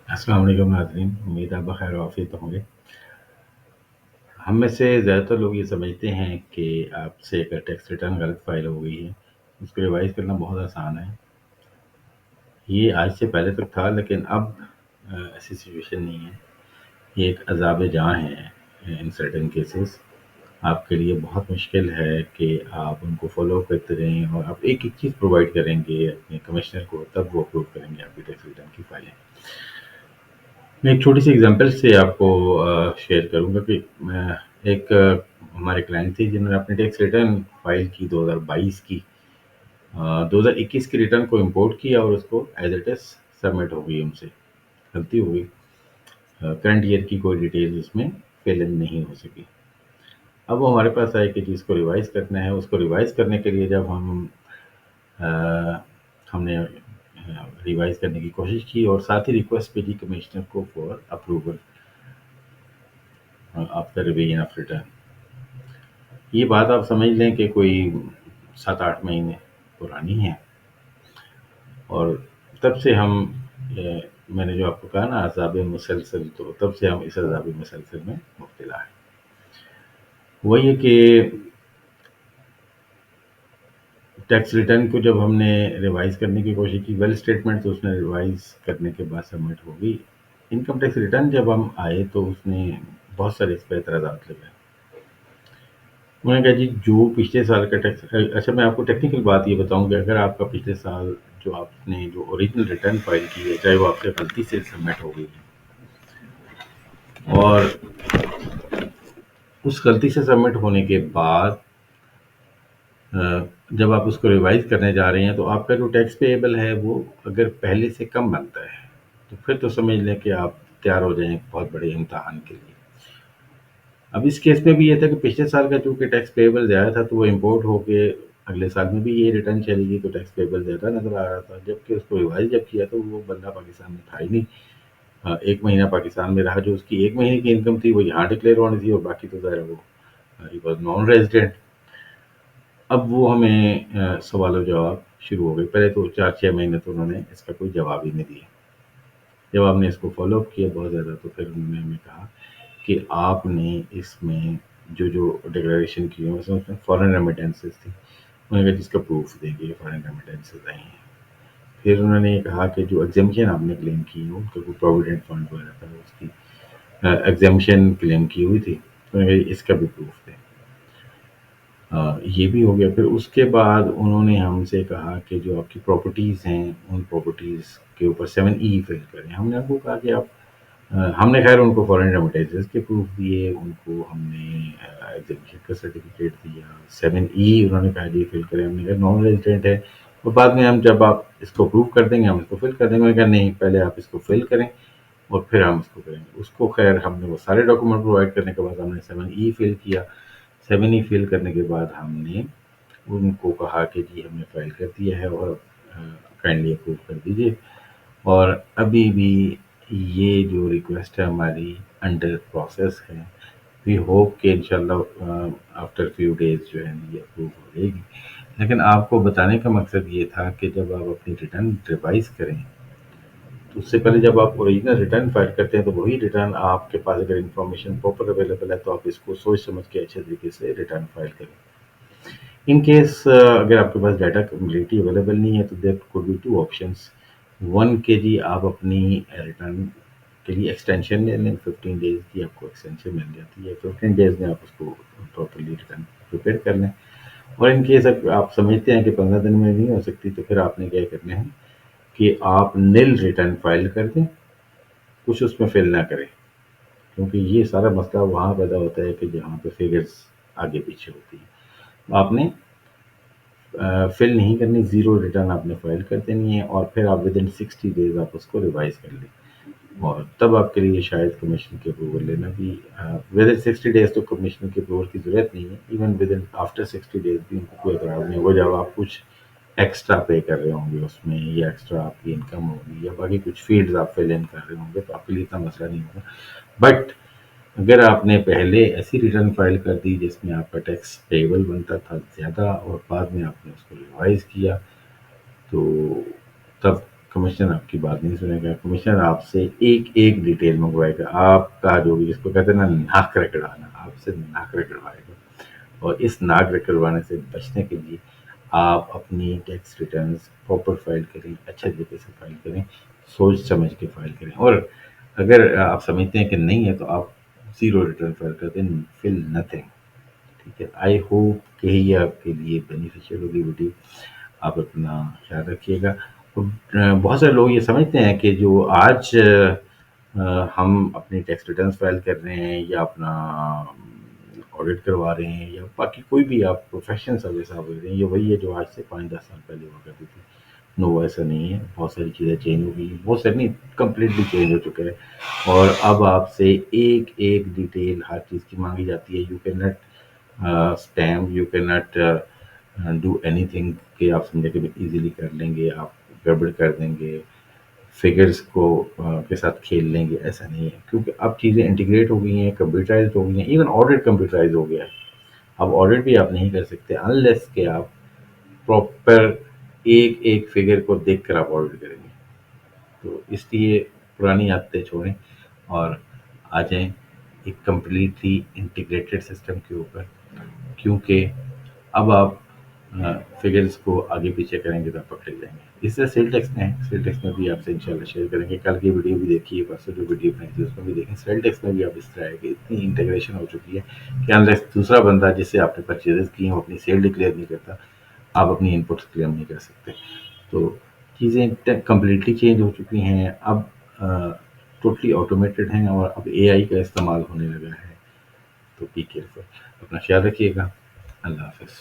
السلام علیکم ناظرین، امید آپ بخیر و عافیت ہوں گے۔ ہم میں سے زیادہ تر لوگ یہ سمجھتے ہیں کہ آپ سے اگر ٹیکس ریٹرن غلط فائل ہو گئی ہے، اس کو ریوائز کرنا بہت آسان ہے۔ یہ آج سے پہلے تک تھا، لیکن اب ایسی سچویشن نہیں ہے۔ یہ ایک عذاب جاں ہے ان سرٹن کیسز۔ آپ کے لیے بہت مشکل ہے کہ آپ ان کو فالو کرتے رہیں، اور آپ ایک ایک چیز پرووائڈ کریں گے اپنے کمشنر کو، تب وہ اپروو کریں گے آپ کی ٹیکس ریٹرن کی فائلیں۔ میں ایک چھوٹی سی اگزامپل سے آپ کو شیئر کروں گا کہ ایک ہمارے کلائنٹ تھے جنہوں نے اپنی ٹیکس ریٹرن فائل کی 2022 کی، 2021 کی ریٹرن کو امپورٹ کیا اور اس کو ایز اٹ از سبمٹ ہو گئی، ان سے غلطی ہو گئی۔ کرنٹ ایئر کی کوئی ڈیٹیل اس میں فل ان نہیں ہو سکی۔ اب وہ ہمارے پاس آئے کہ جس کو ریوائز کرنا ہے، اس کو ریوائز کرنے کے لیے جب ہم نے ریوائز کرنے کی کوشش کی اور ساتھ ہی ریکویسٹ بھیجی کمشنر کو for approval after revision of return. یہ بات آپ سمجھ لیں کہ کوئی 7-8 مہینے پرانی ہے، اور تب سے ہم میں نے جو آپ کو کہا نا عذاب مسلسل، تو تب سے ہم اس عذاب مسلسل میں مبتلا ہیں۔ وہ یہ کہ ٹیکس ریٹرن کو جب ہم نے ریوائز کرنے کی کوشش کی، ویل اسٹیٹمنٹ تو اس نے ریوائز کرنے کے بعد سبمٹ ہو گئی۔ انکم ٹیکس ریٹرن جب ہم آئے تو اس نے بہت سارے اس پہ اعتراضات لگائے۔ انہوں نے کہا جی جو پچھلے سال کا ٹیکس، اچھا میں آپ کو ٹیکنیکل بات یہ بتاؤں کہ اگر آپ کا پچھلے سال جو آپ نے جو اوریجنل ریٹرن فائل کی ہے، چاہے وہ آپ سے غلطی سے سبمٹ ہو گئی اور اس غلطی سے سبمٹ ہونے کے بعد جب آپ اس کو ریوائز کرنے جا رہے ہیں، تو آپ کا جو ٹیکس پیبل ہے وہ اگر پہلے سے کم بنتا ہے تو پھر تو سمجھ لیں کہ آپ تیار ہو جائیں ایک بہت بڑے امتحان کے لیے۔ اب اس کیس میں بھی یہ تھا کہ پچھلے سال کا چونکہ ٹیکس پیبل زیادہ تھا، تو وہ امپورٹ ہو کے اگلے سال میں بھی یہ ریٹرن چلے گی، تو ٹیکس پیبل زیادہ نظر آ رہا تھا۔ جبکہ اس کو ریوائز جب کیا تو وہ بندہ پاکستان میں تھا ہی نہیں۔ 1 مہینہ پاکستان میں رہا، جو اس کی 1 مہینے کی انکم تھی وہ یہاں ڈکلیئر ہونی تھی، اور باقی تو ظاہر ہے وہ نان ریزیڈنٹ۔ اب وہ ہمیں سوال و جواب شروع ہو گئے۔ پہلے تو 4-6 مہینے تو انہوں نے اس کا کوئی جواب ہی نہیں دیا۔ جب ہم نے اس کو فالو اپ کیا بہت زیادہ، تو پھر انہوں نے ہمیں کہا کہ آپ نے اس میں جو ڈکلیریشن کی ہے اس میں فارن ریمیٹنسز تھی، انہوں نے کہا جس کا پروف دیں گے فارن ریمیٹنسز آئی ہیں۔ پھر انہوں نے یہ کہا کہ جو ایگزیمشن آپ نے کلیم کی ہے، ان کا کوئی پروویڈنٹ فنڈ وغیرہ تھا، اس کی ایگزیمشن کلیم کی ہوئی تھی، انہوں نے کہا اس کا بھی پروف دیں۔ یہ بھی ہو گیا۔ پھر اس کے بعد انہوں نے ہم سے کہا کہ جو آپ کی پراپرٹیز ہیں، ان پراپرٹیز کے اوپر 7E فل کریں۔ ہم نے آپ کو کہا کہ آپ ہم نے خیر ان کو فارن ریمیٹنسز کے پروف دیے، ان کو ہم نے ایگزیبیشن کا سرٹیفکیٹ دیا۔ 7E انہوں نے کہا جی فل کریں، ہم نے کہا نان ریزیڈنٹ ہے، اور بعد میں ہم جب آپ اس کو پروف کر دیں گے ہم اس کو فل کر دیں گے۔ انہوں نے کہا نہیں، پہلے آپ اس کو فل کریں اور پھر ہم اس کو کریں گے۔ اس کو خیر ہم نے وہ سارے ڈاکومنٹ پرووائڈ کرنے کے بعد ہم نے 7E فل کیا۔ 7E فل کرنے کے بعد ہم نے ان کو کہا کہ جی ہم نے فائل کر دیا ہے اور کائنڈلی اپروو کر دیجیے۔ اور ابھی بھی یہ جو ریکویسٹ ہے ہماری انڈر پروسیس ہے۔ وی ہوپ کہ انشاءاللہ آفٹر فیو ڈیز جو ہے یہ اپروو ہو جائے گی۔ لیکن آپ کو بتانے کا مقصد یہ تھا کہ جب آپ اپنی ریٹرن ریوائز کریں تو اس سے پہلے جب آپ اوریجنل ریٹرن فائل کرتے ہیں، تو وہی ریٹرن آپ کے پاس اگر انفارمیشن پراپر اویلیبل ہے تو آپ اس کو سوچ سمجھ کے اچھے طریقے سے ریٹرن فائل کریں۔ ان کیس اگر آپ کے پاس ڈیٹا کمپلیٹلی اویلیبل نہیں ہے تو there could be 2 options. One کہ جی آپ اپنی ریٹرن کے لیے ایکسٹینشن لے لیں، 15 days کی آپ کو ایکسٹینشن مل جاتی ہے، 15 days میں آپ اس کو پراپرلی ریٹرن پریپیئر کر لیں۔ اور ان کیس اگر آپ سمجھتے ہیں کہ 15 دن میں نہیں ہو سکتی، تو پھر آپ نے کیا کرنا ہے کہ آپ نیل ریٹرن فائل کر دیں، کچھ اس میں فل نہ کریں، کیونکہ یہ سارا مسئلہ وہاں پیدا ہوتا ہے کہ جہاں پہ فگرز آگے پیچھے ہوتی ہیں۔ آپ نے فل نہیں کرنی، زیرو ریٹرن آپ نے فائل کر دینی ہے، اور پھر آپ ود ان 60 days آپ اس کو ریوائز کر لیں، اور تب آپ کے لیے شاید کمیشن کی اپروول لینا بھی ود ان 60 days تو کمیشن کی اپروول کی ضرورت نہیں ہے، even with in after 60 days بھی ان کو کوئی اعتراض نہیں ہوگا جب آپ کچھ ایکسٹرا پے کر رہے ہوں گے اس میں، یا ایکسٹرا آپ کی انکم ہوگی، یا باقی کچھ فیلڈز آپ فل ان کر رہے ہوں گے، تو آپ کے لیے اتنا مسئلہ نہیں ہوگا۔ بٹ اگر آپ نے پہلے ایسی ریٹرن فائل کر دی جس میں آپ کا ٹیکس پیبل بنتا تھا زیادہ، اور بعد میں آپ نے اس کو ریوائز کیا، تو تب کمشنر آپ کی بات نہیں سنے گا، کمشنر آپ سے ایک ایک ڈیٹیل منگوائے گا، آپ کا جو بھی جس کو کہتے ہیں نا ناک رگڑوانا، آپ سے ناک رگڑوائے گا. اور اس ناک رگڑوانے سے بچنے کے لیے آپ اپنی ٹیکس ریٹرنز پراپر فائل کریں، اچھے طریقے سے فائل کریں، سوچ سمجھ کے فائل کریں. اور اگر آپ سمجھتے ہیں کہ نہیں ہے تو آپ زیرو ریٹرن فائل کر دیں، فل نتھنگ. ٹھیک ہے، آئی ہوپ کہ یہ آپ کے لیے بینیفیشیل ہوگی ویڈیو. آپ اپنا خیال رکھیے گا. بہت سارے لوگ یہ سمجھتے ہیں کہ جو آج ہم اپنی ٹیکس ریٹرنس فائل کر رہے ہیں یا اپنا آڈٹ کروا رہے ہیں یا باقی کوئی بھی آپ پروفیشنل سروس آپ دے رہے ہیں، یہ وہی ہے جو آج سے 5-10 سال پہلے ہوا کرتی تھی. نو، ایسا نہیں ہے. بہت ساری چیزیں چینج ہو گئی ہیں، بہت ساری نہیں، کمپلیٹلی چینج ہو چکا ہے. اور اب آپ سے ایک ایک ڈیٹیل ہر چیز کی مانگی جاتی ہے. You can not steam, you can not do anything کہ آپ سمجھے کہ ایزیلی کر لیں گے، آپ گڑبڑ کر دیں گے، فگرز کو کے ساتھ کھیل لیں گے. ایسا نہیں ہے، کیونکہ اب چیزیں انٹیگریٹ ہو گئی ہیں، کمپیوٹرائزڈ ہو گئی ہیں. ایون آڈٹ کمپیوٹرائز ہو گیا ہے. اب آڈٹ بھی آپ نہیں کر سکتے انلیس کہ آپ پراپر ایک ایک فگر کو دیکھ کر آپ آڈٹ کریں گے. تو اس لیے پرانی عادتیں چھوڑیں اور آ جائیں ایک کمپلیٹلی انٹیگریٹڈ سسٹم کے اوپر. کیونکہ اب آپ فگرز کو آگے پیچھے کریں گے تو آپ پکڑ جائیں گے. اس طرح سیل ٹیکس میں ہے، سیل ٹیکس میں بھی آپ سے انشاءاللہ شیئر کریں گے. کل کی ویڈیو بھی دیکھیے، پرسوں جو ویڈیو بنائی تھی اس میں بھی دیکھیں. سیل ٹیکس میں بھی آپ اس طرح ہے کہ اتنی انٹیگریشن ہو چکی ہے کہ انلیس دوسرا بندہ جس سے آپ نے پرچیزز کی ہیں وہ اپنی سیل ڈکلیئر نہیں کرتا، آپ اپنی انپٹس کلیم نہیں کر سکتے. تو چیزیں کمپلیٹلی چینج ہو چکی ہیں. اب ٹوٹلی آٹومیٹڈ ہیں اور اب اے آئی کا استعمال ہونے لگا ہے. تو بی کیئرفل، اپنا خیال رکھیے گا. اللہ حافظ.